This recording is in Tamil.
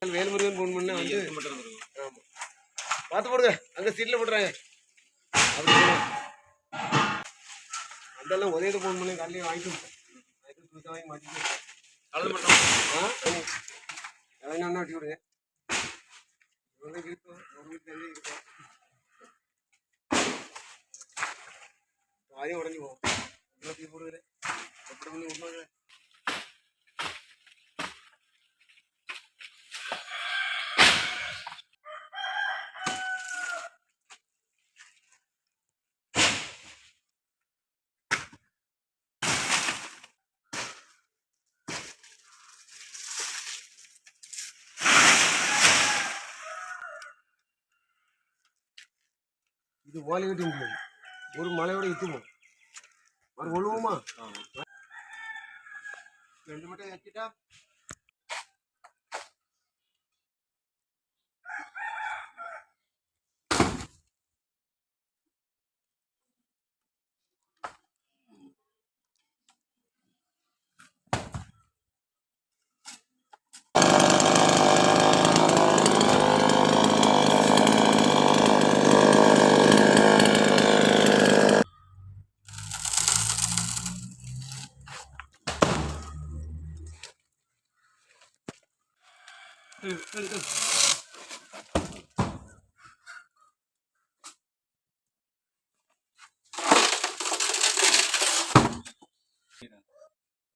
வேல்முருகன் ஃபோன் பண்ண வந்து ஆமாம் பார்த்து போடுங்க அங்கே சீட்டில் போட்டுறாங்க அப்படி அதெல்லாம் ஒரே இது ஃபோன் பண்ணி காலையில் வாங்கிட்டு புதுசாக வாங்கி மாற்றிட்டு கலந்து மட்டும் எவ்வளோ வட்டி விடுங்க இவ்வளோ இருக்கும் ஒரு வீட்டில் இருக்கும் வாயும் உடஞ்சி போகும் எவ்வளோ தீ போடுகிறேன் எப்படி பண்ணி விடுவாங்க இது ஓலை கட்டி முடியாது ஒரு மலையோட இத்துவோம் ஒரு ஒழுவுமா ரெண்டு மட்டும் வச்சுட்டா